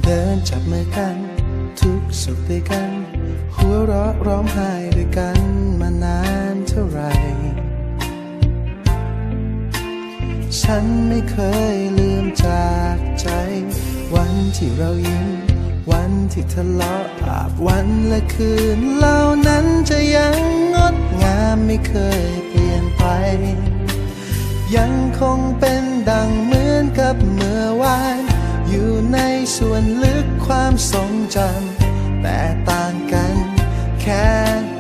เดินจับมือกันทุกสุขด้วยกันหัวเราะร้องไห้ด้วยกันมานานเท่าไหร่ฉันไม่เคยลืมจากใจวันที่เรายิ้มวันที่ทะเลาะอาบวันและคืนเหล่านั้นจะยังงดงามไม่เคยเปลี่ยนไปยังคงเป็นดังเหมือนกับเมื่อวานอยู่ในส่วนลึกความทรงจำแต่ต่างกันแค่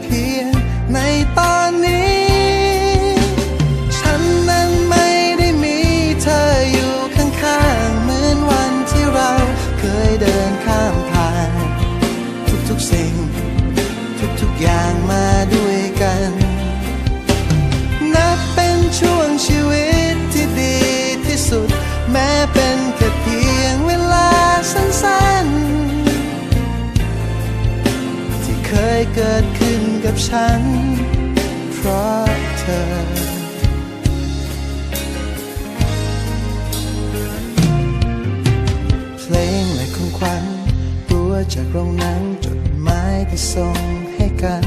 เพียงในตอนนี้ฉันนั้นไม่ได้มีเธออยู่ข้างๆเหมือนวันที่เราเคยเดินข้ามผ่านทุกๆสิ่งทุกๆอย่างมาด้วยกันนับเป็นช่วงชีวิตที่ดีที่สุดแม้เป็นแค่เพียงเวลาสั้นๆที่เคยเกิดขึ้นกับฉันเพราะเธอเพลงและของขวัญตัวจากโรงหนังจดหมายที่ส่งให้กัน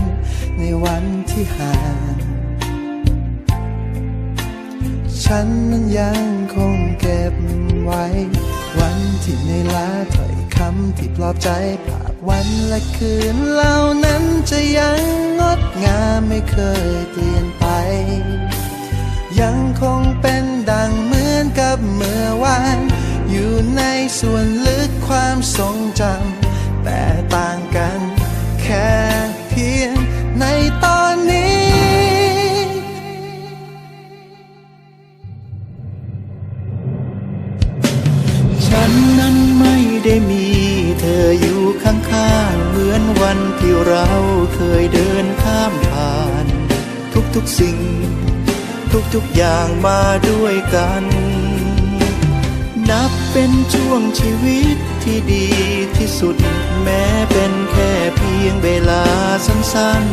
ในวันที่ห่างฉันนั้นยังคงเก็บไว้วันที่เหนื่อยล้าถ้อยคำที่ปลอบใจภาพวันและคืนเหล่านั้นจะยังงดงามไม่เคยเปลี่ยนไปยังคงเป็นดังเหมือนกับเมื่อวานอยู่ในส่วนลึกความทรงจำแต่ต่างกันแค่เพียงในตอนนี้ฉันนั้นไม่ได้มีเธออยู่ข้างๆเหมือนวันที่เราเคยเดินข้ามผ่านทุกๆสิ่งทุกๆอย่างมาด้วยกันนับเป็นช่วงชีวิตที่ดีที่สุดแม้เป็นแค่เพียงเวลาสั้น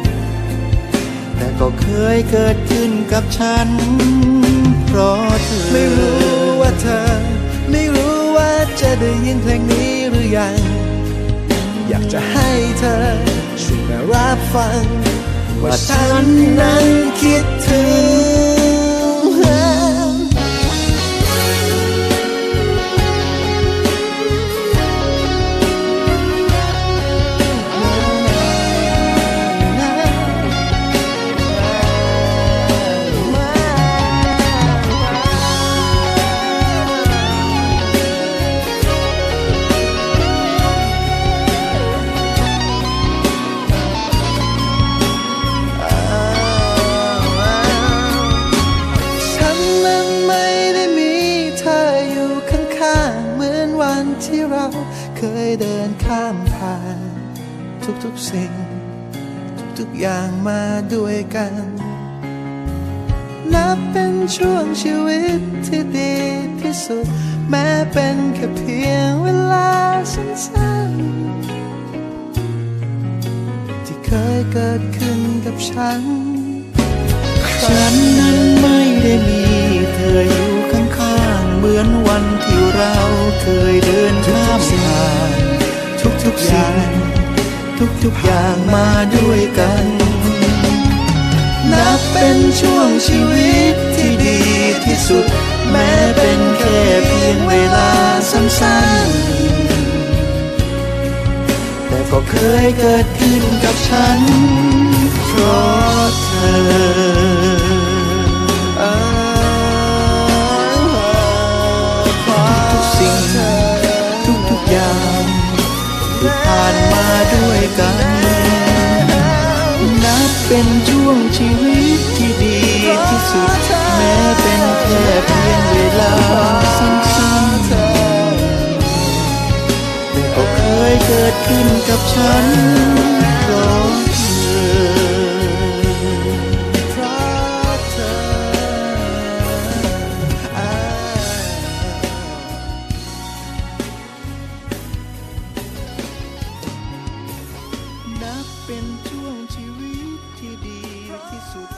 ๆแต่ก็เคยเกิดขึ้นกับฉันเพราะเธอไม่รู้ว่าเธอไม่รู้ว่าจะได้ยินเพลงนี้หรือยังอยากจะให้เธอช่วยมารับฟังว่าฉันนั้นคิดถึงที่เราเคยเดินข้ามผ่านทุกๆสิ่งทุกๆอย่างมาด้วยกันนับเป็นช่วงชีวิตที่ดีที่สุดแม้เป็นแค่เพียงเวลาสั้นๆที่เคยเกิดขึ้นกับฉันนั้นไม่ได้มีเธออยู่ข้างๆเหมือนวันที่เราเคยเดินข้ามผ่านทุกๆสิ่งทุกๆอย่างมาด้วยกันนับเป็นช่วงชีวิตที่ดีที่สุดแม้เป็นแค่เพียงเวลาสั้นๆแต่ก็เคยเกิดขึ้นกับฉันเพราะเธอทุกสิ่งทุกอย่างที่ผ่านมาด้วยกันนับเป็นช่วงชีวิตที่ดีที่สุดแม้เป็นแค่เพียงเวลาสั้นๆแต่ก็เคยเกิดขึ้นกับฉันเพราะเป็นช่วงชีวิตที่ดีที่สุด